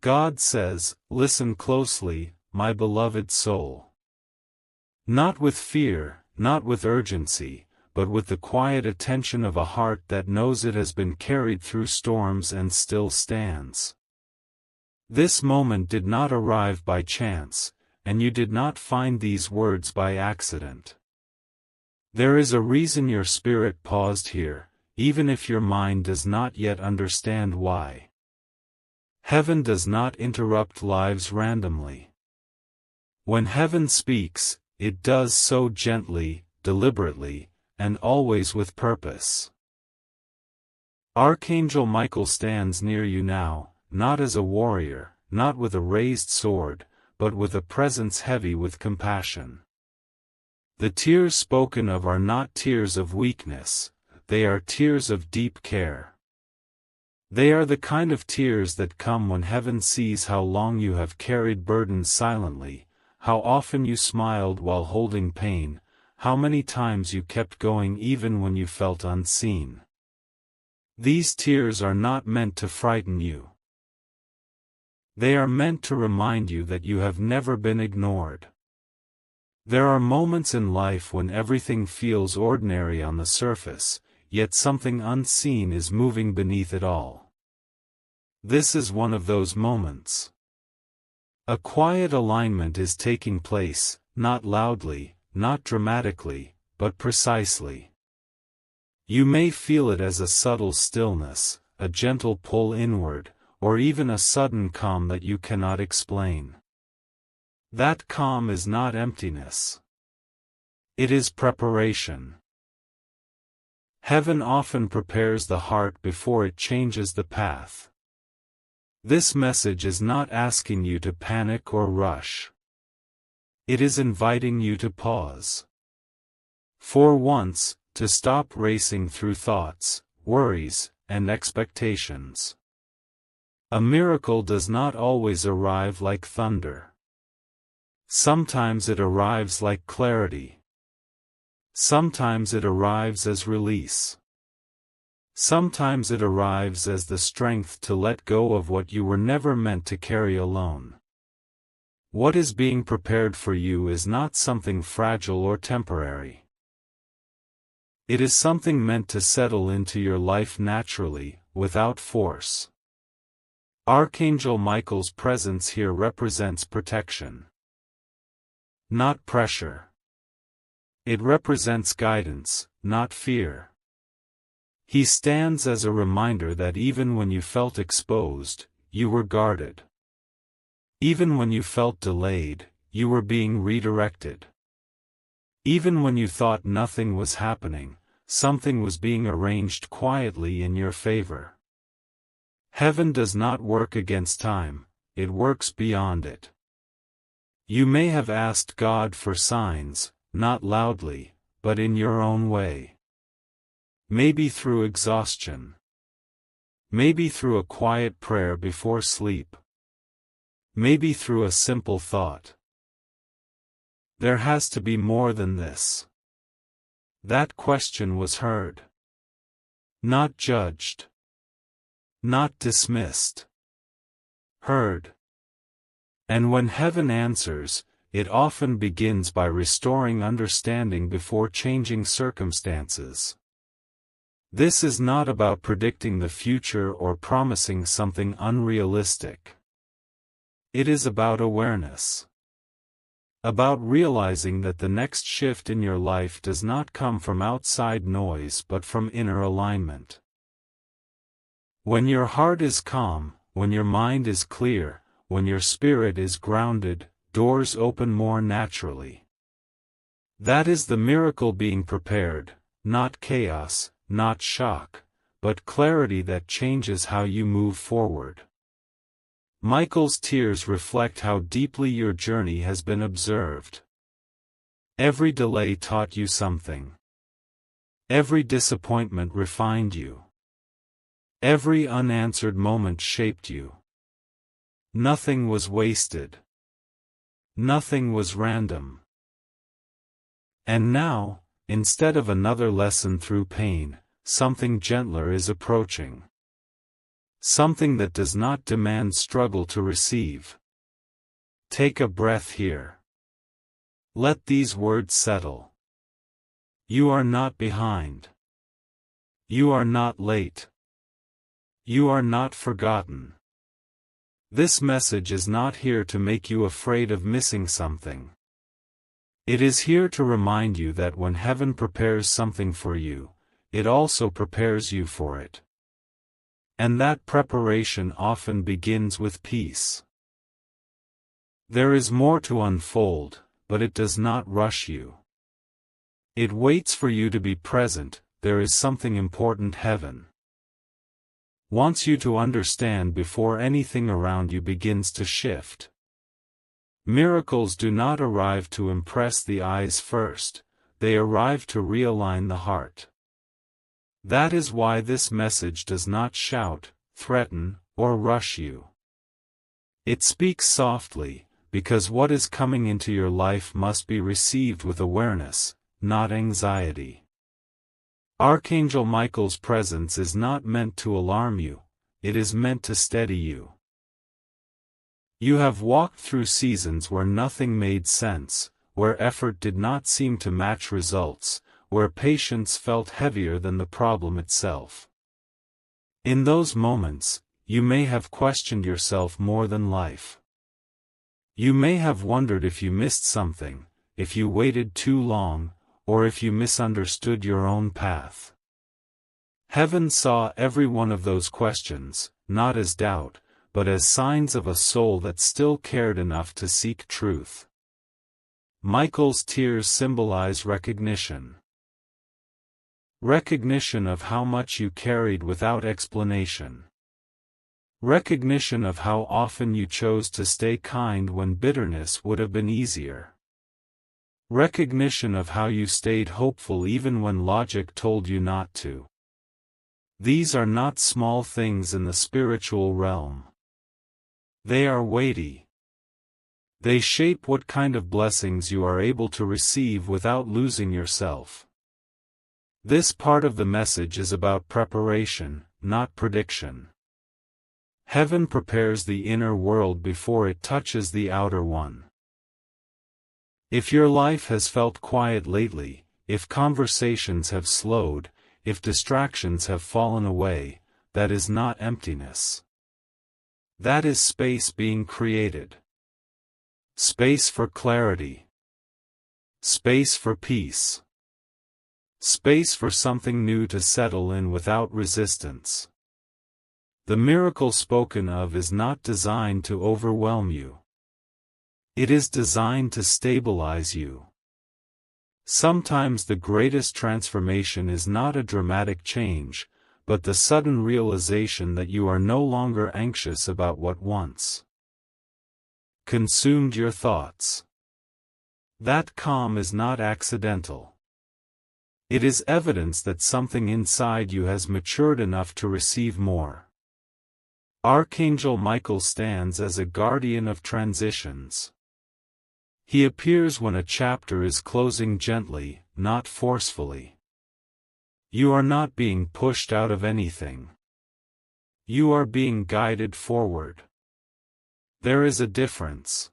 God says, "Listen closely, my beloved soul." Not with fear, not with urgency, but with the quiet attention of a heart that knows it has been carried through storms and still stands. This moment did not arrive by chance, and you did not find these words by accident. There is a reason your spirit paused here, even if your mind does not yet understand why. Heaven does not interrupt lives randomly. When heaven speaks, it does so gently, deliberately, and always with purpose. Archangel Michael stands near you now, not as a warrior, not with a raised sword, but with a presence heavy with compassion. The tears spoken of are not tears of weakness, they are tears of deep care. They are the kind of tears that come when heaven sees how long you have carried burdens silently, how often you smiled while holding pain, how many times you kept going even when you felt unseen. These tears are not meant to frighten you. They are meant to remind you that you have never been ignored. There are moments in life when everything feels ordinary on the surface, yet something unseen is moving beneath it all. This is one of those moments. A quiet alignment is taking place, not loudly, not dramatically, but precisely. You may feel it as a subtle stillness, a gentle pull inward, or even a sudden calm that you cannot explain. That calm is not emptiness. It is preparation. Heaven often prepares the heart before it changes the path. This message is not asking you to panic or rush. It is inviting you to pause. For once, to stop racing through thoughts, worries, and expectations. A miracle does not always arrive like thunder. Sometimes it arrives like clarity. Sometimes it arrives as release. Sometimes it arrives as the strength to let go of what you were never meant to carry alone. What is being prepared for you is not something fragile or temporary. It is something meant to settle into your life naturally, without force. Archangel Michael's presence here represents protection, not pressure. It represents guidance, not fear. He stands as a reminder that even when you felt exposed, you were guarded. Even when you felt delayed, you were being redirected. Even when you thought nothing was happening, something was being arranged quietly in your favor. Heaven does not work against time, it works beyond it. You may have asked God for signs, not loudly, but in your own way. Maybe through exhaustion. Maybe through a quiet prayer before sleep. Maybe through a simple thought. There has to be more than this. That question was heard. Not judged. Not dismissed. Heard. And when heaven answers, it often begins by restoring understanding before changing circumstances. This is not about predicting the future or promising something unrealistic. It is about awareness. About realizing that the next shift in your life does not come from outside noise but from inner alignment. When your heart is calm, when your mind is clear, when your spirit is grounded, doors open more naturally. That is the miracle being prepared, not chaos, not shock, but clarity that changes how you move forward. Michael's tears reflect how deeply your journey has been observed. Every delay taught you something. Every disappointment refined you. Every unanswered moment shaped you. Nothing was wasted. Nothing was random. And now, instead of another lesson through pain, something gentler is approaching. something that does not demand struggle to receive. Take a breath here. Let these words settle. You are not behind. You are not late. You are not forgotten. This message is not here to make you afraid of missing something. It is here to remind you that when heaven prepares something for you, it also prepares you for it. And that preparation often begins with peace. There is more to unfold, but it does not rush you. It waits for you to be present. There is something important heaven wants you to understand before anything around you begins to shift. Miracles do not arrive to impress the eyes first, they arrive to realign the heart. That is why this message does not shout, threaten, or rush you. It speaks softly, because what is coming into your life must be received with awareness, not anxiety. Archangel Michael's presence is not meant to alarm you, it is meant to steady you. You have walked through seasons where nothing made sense, where effort did not seem to match results, where patience felt heavier than the problem itself. In those moments, you may have questioned yourself more than life. You may have wondered if you missed something, if you waited too long, or if you misunderstood your own path. Heaven saw every one of those questions, not as doubt, but as signs of a soul that still cared enough to seek truth. Michael's tears symbolize recognition. Recognition of how much you carried without explanation. Recognition of how often you chose to stay kind when bitterness would have been easier. Recognition of how you stayed hopeful even when logic told you not to. These are not small things in the spiritual realm. They are weighty. They shape what kind of blessings you are able to receive without losing yourself. This part of the message is about preparation, not prediction. Heaven prepares the inner world before it touches the outer one. If your life has felt quiet lately, if conversations have slowed, if distractions have fallen away, that is not emptiness. That is space being created. Space for clarity. Space for peace. Space for something new to settle in without resistance. The miracle spoken of is not designed to overwhelm you. It is designed to stabilize you. Sometimes the greatest transformation is not a dramatic change, but the sudden realization that you are no longer anxious about what once consumed your thoughts. That calm is not accidental. It is evidence that something inside you has matured enough to receive more. Archangel Michael stands as a guardian of transitions. He appears when a chapter is closing gently, not forcefully. You are not being pushed out of anything. You are being guided forward. There is a difference.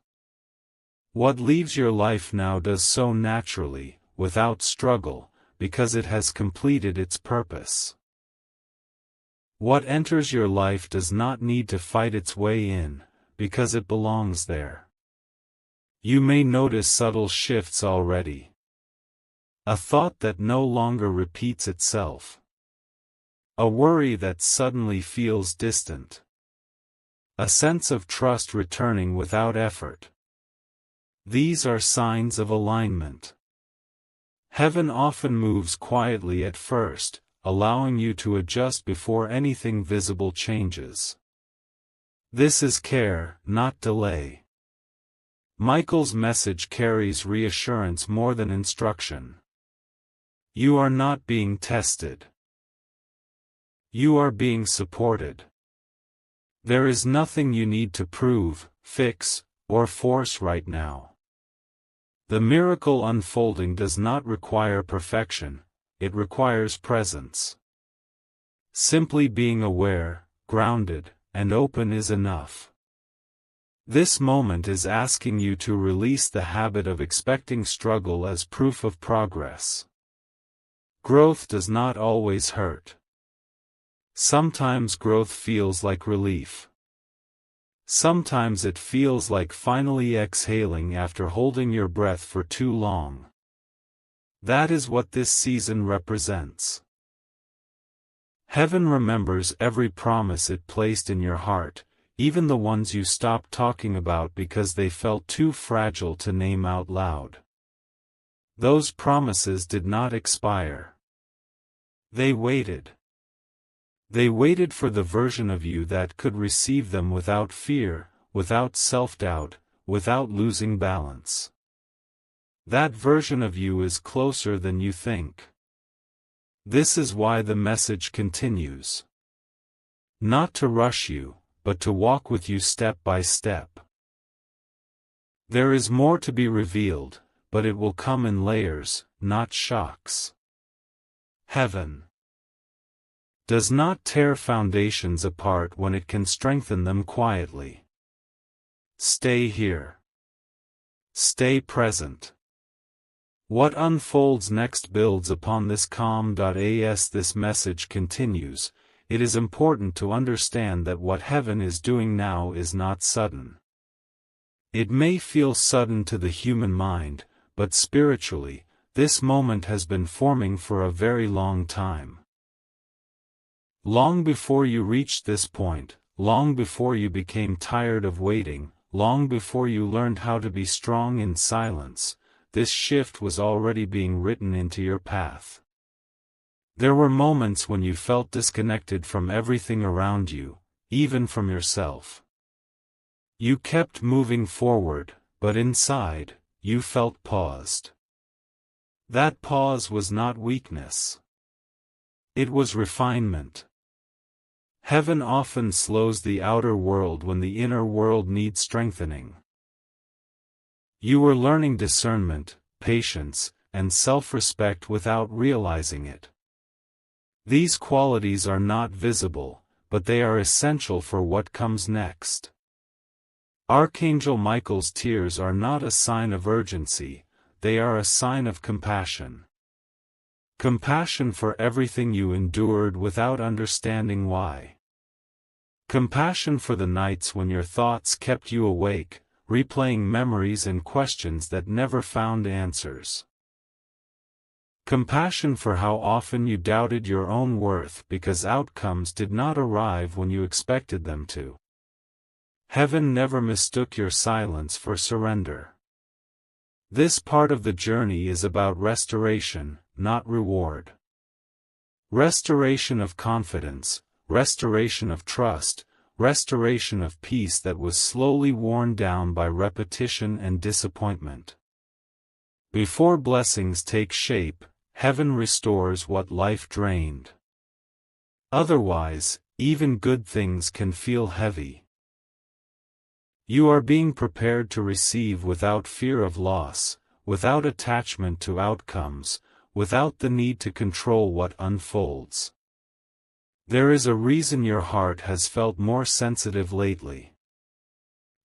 What leaves your life now does so naturally, without struggle, because it has completed its purpose. What enters your life does not need to fight its way in, because it belongs there. You may notice subtle shifts already. A thought that no longer repeats itself. A worry that suddenly feels distant. A sense of trust returning without effort. These are signs of alignment. Heaven often moves quietly at first, allowing you to adjust before anything visible changes. This is care, not delay. Michael's message carries reassurance more than instruction. You are not being tested. You are being supported. There is nothing you need to prove, fix, or force right now. The miracle unfolding does not require perfection, it requires presence. Simply being aware, grounded, and open is enough. This moment is asking you to release the habit of expecting struggle as proof of progress. Growth does not always hurt. Sometimes growth feels like relief. Sometimes it feels like finally exhaling after holding your breath for too long. That is what this season represents. Heaven remembers every promise it placed in your heart, even the ones you stopped talking about because they felt too fragile to name out loud. Those promises did not expire. They waited. They waited for the version of you that could receive them without fear, without self-doubt, without losing balance. That version of you is closer than you think. This is why the message continues. Not to rush you, but to walk with you step by step. There is more to be revealed, but it will come in layers, not shocks. Heaven does not tear foundations apart when it can strengthen them quietly. Stay here. Stay present. What unfolds next builds upon this calm. As this message continues, it is important to understand that what heaven is doing now is not sudden. It may feel sudden to the human mind, but spiritually, this moment has been forming for a very long time. Long before you reached this point, long before you became tired of waiting, long before you learned how to be strong in silence, this shift was already being written into your path. There were moments when you felt disconnected from everything around you, even from yourself. You kept moving forward, but inside, you felt paused. That pause was not weakness. It was refinement. Heaven often slows the outer world when the inner world needs strengthening. You were learning discernment, patience, and self-respect without realizing it. These qualities are not visible, but they are essential for what comes next. Archangel Michael's tears are not a sign of urgency, they are a sign of compassion. Compassion for everything you endured without understanding why. Compassion for the nights when your thoughts kept you awake, replaying memories and questions that never found answers. Compassion for how often you doubted your own worth because outcomes did not arrive when you expected them to. Heaven never mistook your silence for surrender. This part of the journey is about restoration, not reward. Restoration of confidence, restoration of trust, restoration of peace that was slowly worn down by repetition and disappointment. Before blessings take shape, heaven restores what life drained. Otherwise, even good things can feel heavy. You are being prepared to receive without fear of loss, without attachment to outcomes, without the need to control what unfolds. There is a reason your heart has felt more sensitive lately.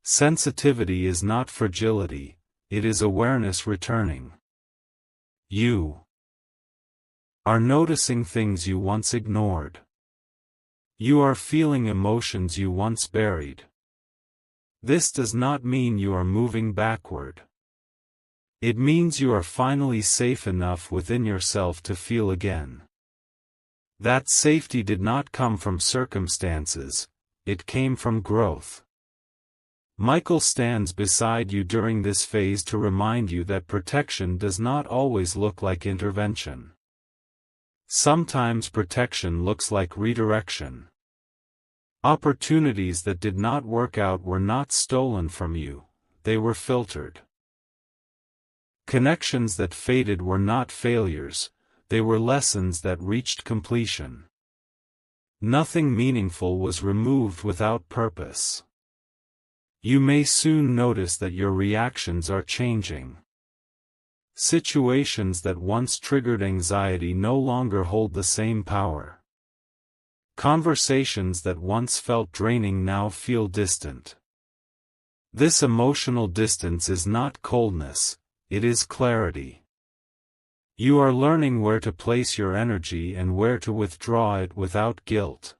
Sensitivity is not fragility, it is awareness returning. You are noticing things you once ignored. You are feeling emotions you once buried. This does not mean you are moving backward. It means you are finally safe enough within yourself to feel again. That safety did not come from circumstances, it came from growth. Michael stands beside you during this phase to remind you that protection does not always look like intervention. Sometimes protection looks like redirection. Opportunities that did not work out were not stolen from you, they were filtered. Connections that faded were not failures, they were lessons that reached completion. Nothing meaningful was removed without purpose. You may soon notice that your reactions are changing. Situations that once triggered anxiety no longer hold the same power. Conversations that once felt draining now feel distant. This emotional distance is not coldness, it is clarity. You are learning where to place your energy and where to withdraw it without guilt.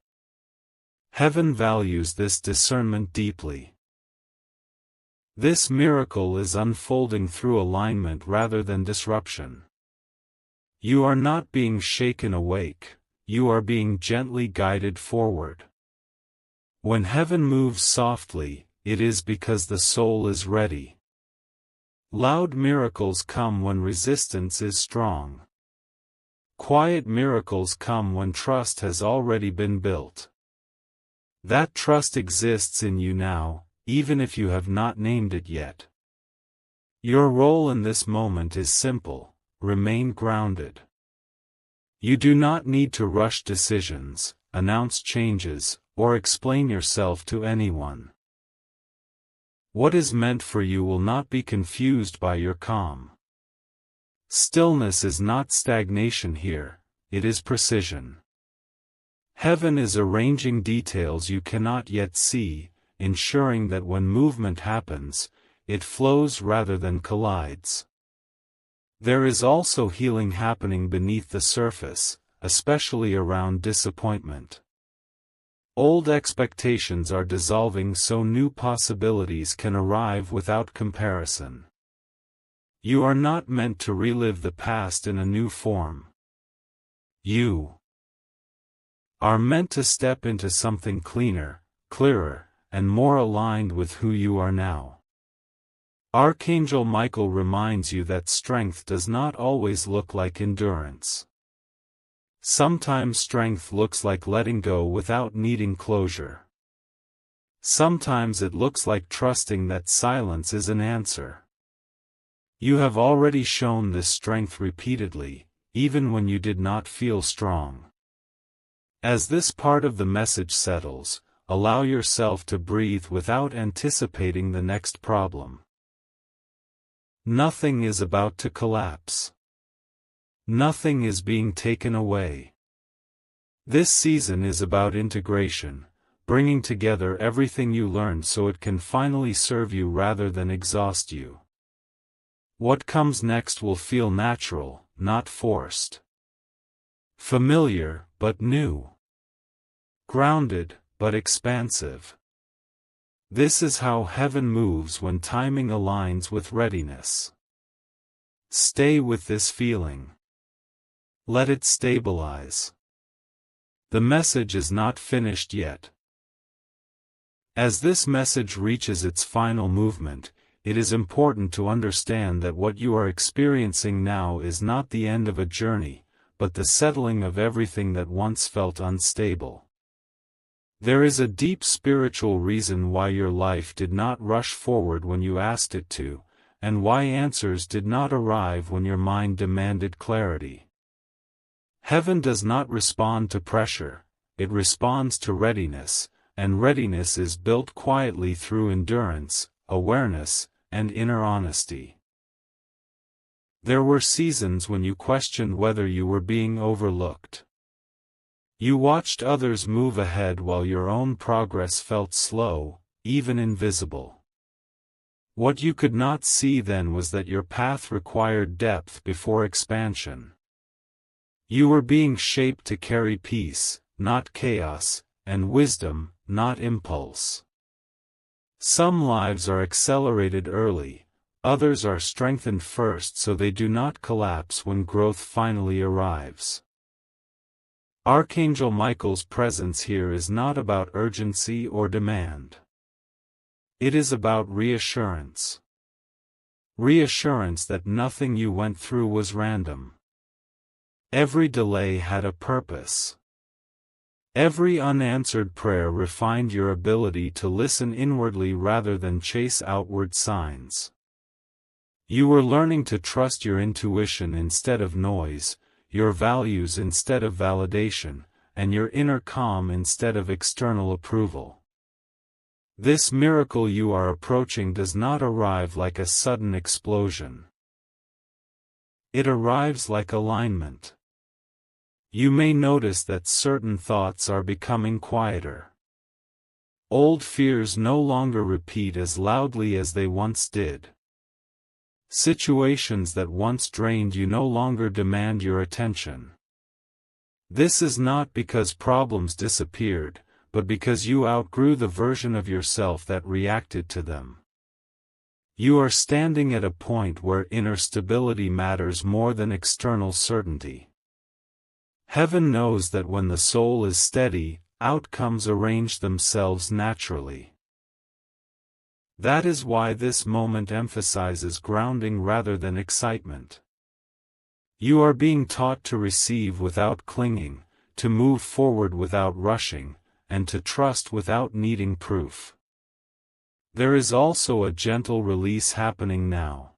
Heaven values this discernment deeply. This miracle is unfolding through alignment rather than disruption. You are not being shaken awake, you are being gently guided forward. When heaven moves softly, it is because the soul is ready. Loud miracles come when resistance is strong. Quiet miracles come when trust has already been built. That trust exists in you now, even if you have not named it yet. Your role in this moment is simple: remain grounded. You do not need to rush decisions, announce changes, or explain yourself to anyone. What is meant for you will not be confused by your calm. Stillness is not stagnation here, it is precision. Heaven is arranging details you cannot yet see, ensuring that when movement happens, it flows rather than collides. There is also healing happening beneath the surface, especially around disappointment. Old expectations are dissolving so new possibilities can arrive without comparison. You are not meant to relive the past in a new form. You are meant to step into something cleaner, clearer, and more aligned with who you are now. Archangel Michael reminds you that strength does not always look like endurance. Sometimes strength looks like letting go without needing closure. Sometimes it looks like trusting that silence is an answer. You have already shown this strength repeatedly, even when you did not feel strong. As this part of the message settles, allow yourself to breathe without anticipating the next problem. Nothing is about to collapse. Nothing is being taken away. This season is about integration, bringing together everything you learned so it can finally serve you rather than exhaust you. What comes next will feel natural, not forced. Familiar, but new. Grounded, but expansive. This is how heaven moves when timing aligns with readiness. Stay with this feeling. Let it stabilize. The message is not finished yet. As this message reaches its final movement, it is important to understand that what you are experiencing now is not the end of a journey, but the settling of everything that once felt unstable. There is a deep spiritual reason why your life did not rush forward when you asked it to, and why answers did not arrive when your mind demanded clarity. Heaven does not respond to pressure, it responds to readiness, and readiness is built quietly through endurance, awareness, and inner honesty. There were seasons when you questioned whether you were being overlooked. You watched others move ahead while your own progress felt slow, even invisible. What you could not see then was that your path required depth before expansion. You were being shaped to carry peace, not chaos, and wisdom, not impulse. Some lives are accelerated early, others are strengthened first so they do not collapse when growth finally arrives. Archangel Michael's presence here is not about urgency or demand. It is about reassurance. Reassurance that nothing you went through was random. Every delay had a purpose. Every unanswered prayer refined your ability to listen inwardly rather than chase outward signs. You were learning to trust your intuition instead of noise, your values instead of validation, and your inner calm instead of external approval. This miracle you are approaching does not arrive like a sudden explosion. It arrives like alignment. You may notice that certain thoughts are becoming quieter. Old fears no longer repeat as loudly as they once did. Situations that once drained you no longer demand your attention. This is not because problems disappeared, but because you outgrew the version of yourself that reacted to them. You are standing at a point where inner stability matters more than external certainty. Heaven knows that when the soul is steady, outcomes arrange themselves naturally. That is why this moment emphasizes grounding rather than excitement. You are being taught to receive without clinging, to move forward without rushing, and to trust without needing proof. There is also a gentle release happening now.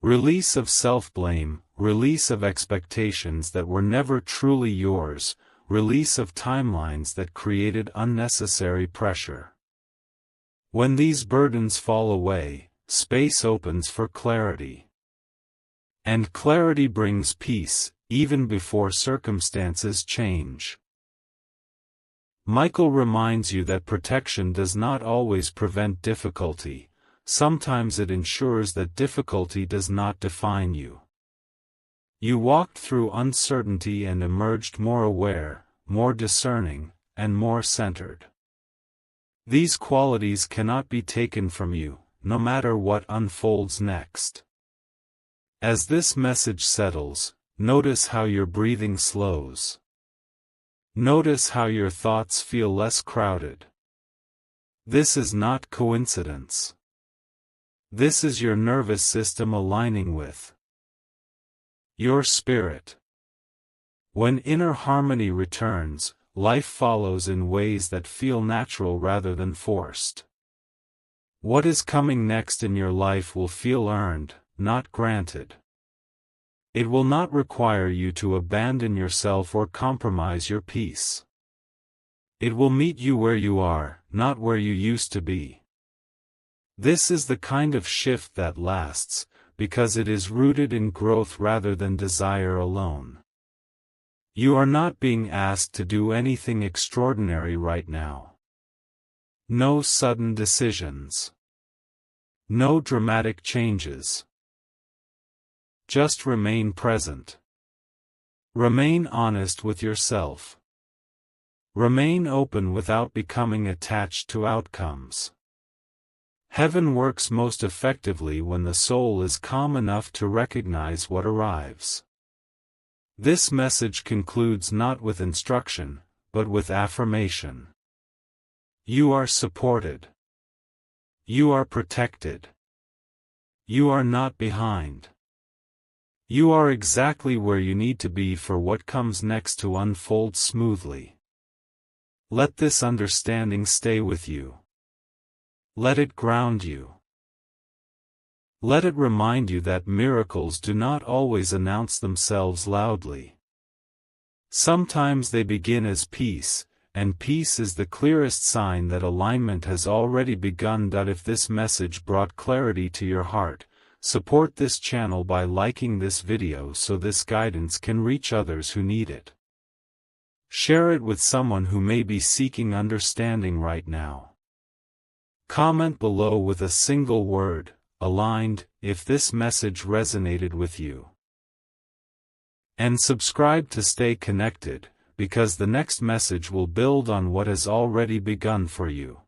Release of self-blame, release of expectations that were never truly yours, release of timelines that created unnecessary pressure. When these burdens fall away, space opens for clarity. And clarity brings peace, even before circumstances change. Michael reminds you that protection does not always prevent difficulty, sometimes it ensures that difficulty does not define you. You walked through uncertainty and emerged more aware, more discerning, and more centered. These qualities cannot be taken from you, no matter what unfolds next. As this message settles, notice how your breathing slows. Notice how your thoughts feel less crowded. This is not coincidence. This is your nervous system aligning with your spirit. When inner harmony returns, life follows in ways that feel natural rather than forced. What is coming next in your life will feel earned, not granted. It will not require you to abandon yourself or compromise your peace. It will meet you where you are, not where you used to be. This is the kind of shift that lasts, because it is rooted in growth rather than desire alone. You are not being asked to do anything extraordinary right now. No sudden decisions. No dramatic changes. Just remain present. Remain honest with yourself. Remain open without becoming attached to outcomes. Heaven works most effectively when the soul is calm enough to recognize what arrives. This message concludes not with instruction, but with affirmation. You are supported. You are protected. You are not behind. You are exactly where you need to be for what comes next to unfold smoothly. Let this understanding stay with you. Let it ground you. Let it remind you that miracles do not always announce themselves loudly. Sometimes they begin as peace, and peace is the clearest sign that alignment has already begun. If this message brought clarity to your heart, support this channel by liking this video so this guidance can reach others who need it. Share it with someone who may be seeking understanding right now. Comment below with a single word, aligned, if this message resonated with you. And subscribe to stay connected, because the next message will build on what has already begun for you.